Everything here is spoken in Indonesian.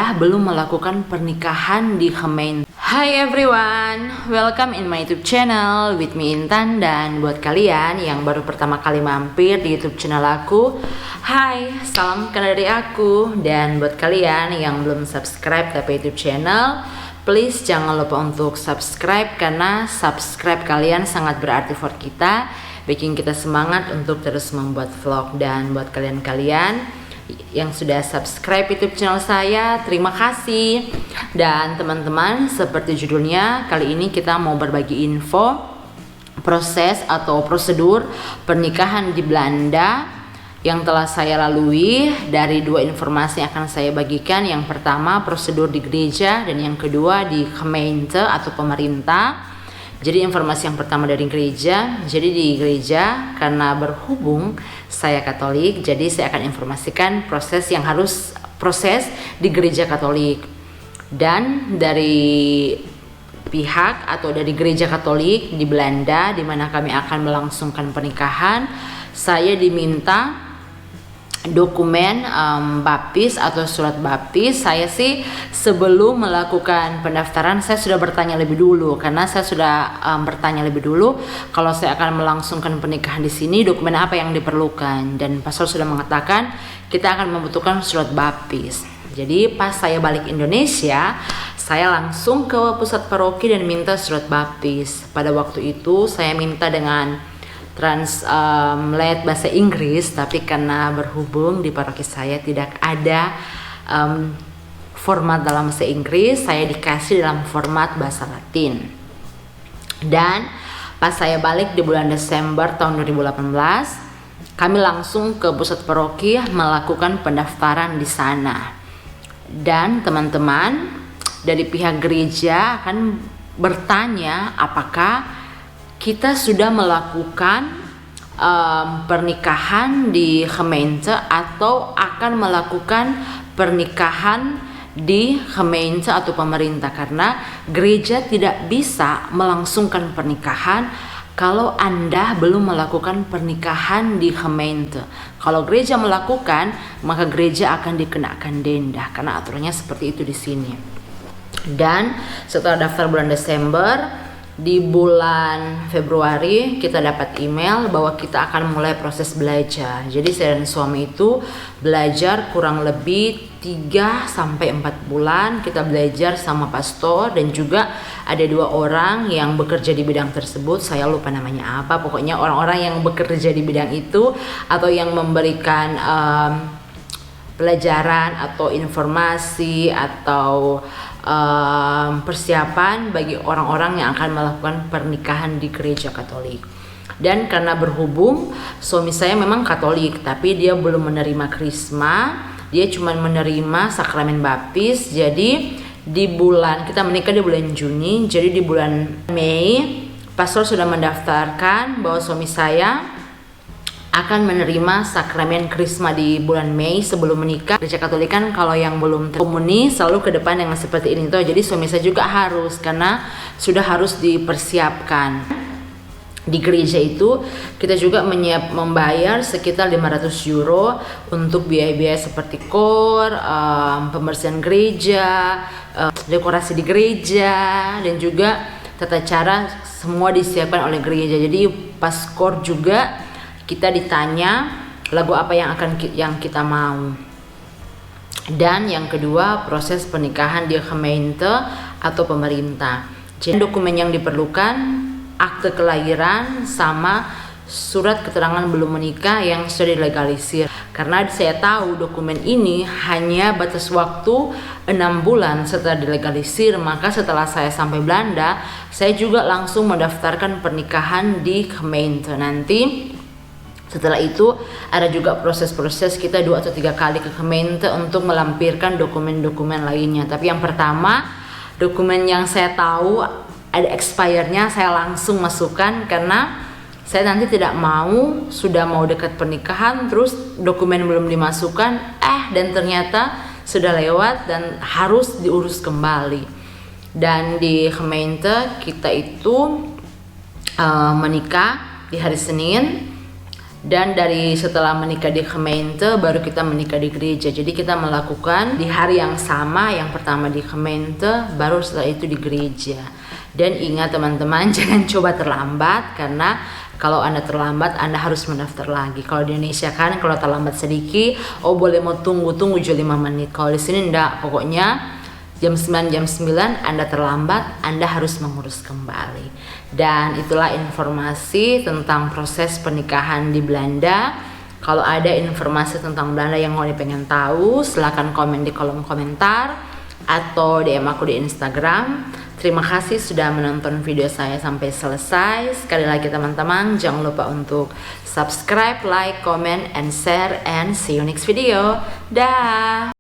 Anda belum melakukan pernikahan di Kementerian. Hi everyone, welcome in my YouTube channel with me Intan. Dan buat kalian yang baru pertama kali mampir di YouTube channel aku, hai, salam kenal dari aku. Dan buat kalian yang belum subscribe ke YouTube channel, please jangan lupa untuk subscribe, karena subscribe kalian sangat berarti for kita, bikin kita semangat untuk terus membuat vlog. Dan buat kalian-kalian yang sudah subscribe YouTube channel saya, terima kasih. Dan teman-teman, seperti judulnya, kali ini kita mau berbagi info proses atau prosedur pernikahan di Belanda yang telah saya lalui. Dari dua informasi yang akan saya bagikan, yang pertama prosedur di gereja dan yang kedua di gemeente atau pemerintah. Jadi informasi yang pertama dari gereja. Jadi di gereja, karena berhubung saya Katolik, jadi saya akan informasikan proses di gereja Katolik. Dan dari pihak atau dari gereja Katolik di Belanda, di mana kami akan melangsungkan pernikahan, saya diminta dokumen baptis atau surat baptis. Saya sih sebelum melakukan pendaftaran saya sudah bertanya lebih dulu, karena saya sudah bertanya lebih dulu kalau saya akan melangsungkan pernikahan di sini dokumen apa yang diperlukan, dan pastor sudah mengatakan kita akan membutuhkan surat baptis. Jadi pas saya balik Indonesia, saya langsung ke pusat paroki dan minta surat baptis. Pada waktu itu saya minta dengan translate bahasa Inggris, tapi karena berhubung di paroki saya tidak ada format dalam bahasa Inggris, saya dikasih dalam format bahasa Latin. Dan pas saya balik di bulan Desember tahun 2018, kami langsung ke pusat paroki melakukan pendaftaran di sana. Dan teman-teman dari pihak gereja akan bertanya apakah kita sudah melakukan pernikahan di gemeente atau akan melakukan pernikahan di gemeente atau pemerintah, karena gereja tidak bisa melangsungkan pernikahan kalau Anda belum melakukan pernikahan di gemeente. Kalau gereja melakukan, maka gereja akan dikenakan denda, karena aturannya seperti itu di sini. Dan setelah daftar bulan Desember, di bulan Februari kita dapat email bahwa kita akan mulai proses belajar. Jadi saya dan suami itu belajar kurang lebih 3-4 bulan. Kita belajar sama pastor, dan juga ada 2 orang yang bekerja di bidang tersebut. Saya lupa namanya apa, pokoknya orang-orang yang bekerja di bidang itu atau yang memberikan pelajaran atau informasi atau persiapan bagi orang-orang yang akan melakukan pernikahan di gereja Katolik. Dan karena berhubung suami saya memang Katolik, tapi dia belum menerima krisma, dia cuma menerima sakramen baptis. Jadi di bulan, kita menikah di bulan Juni, jadi di bulan Mei pastor sudah mendaftarkan bahwa suami saya akan menerima sakramen krisma di bulan Mei sebelum menikah. Gereja Katolik kan kalau yang belum komuni selalu ke depan dengan seperti ini tuh. Jadi suami saya juga harus, karena sudah harus dipersiapkan. Di gereja itu kita juga membayar sekitar 500 euro untuk biaya-biaya seperti kor, pembersihan gereja, dekorasi di gereja, dan juga tata cara semua disiapkan oleh gereja. Jadi pas kor juga kita ditanya lagu apa yang kita mau. Dan yang kedua, proses pernikahan di gemeente atau pemerintah. Jadi dokumen yang diperlukan akte kelahiran sama surat keterangan belum menikah yang sudah dilegalisir. Karena saya tahu dokumen ini hanya batas waktu 6 bulan setelah dilegalisir, maka setelah saya sampai Belanda, saya juga langsung mendaftarkan pernikahan di gemeente. Nanti setelah itu ada juga proses-proses kita 2 atau 3 kali ke gemeente untuk melampirkan dokumen-dokumen lainnya. Tapi yang pertama, dokumen yang saya tahu ada expire-nya saya langsung masukkan, karena saya nanti tidak mau sudah mau dekat pernikahan terus dokumen belum dimasukkan dan ternyata sudah lewat dan harus diurus kembali. Dan di gemeente kita itu menikah di hari Senin. Dan dari setelah menikah di Gemeente baru kita menikah di gereja. Jadi kita melakukan di hari yang sama, yang pertama di Gemeente, baru setelah itu di gereja. Dan ingat teman-teman, jangan coba terlambat, karena kalau Anda terlambat Anda harus mendaftar lagi. Kalau di Indonesia kan kalau terlambat sedikit, oh boleh mau tunggu 5 menit. Kalau di sini enggak, pokoknya jam 9 Anda terlambat, Anda harus mengurus kembali. Dan itulah informasi tentang proses pernikahan di Belanda. Kalau ada informasi tentang Belanda yang mau pengen tahu, silahkan komen di kolom komentar atau DM aku di Instagram. Terima kasih sudah menonton video saya sampai selesai. Sekali lagi teman-teman, jangan lupa untuk subscribe, like, comment, and share, and see you next video. Dah.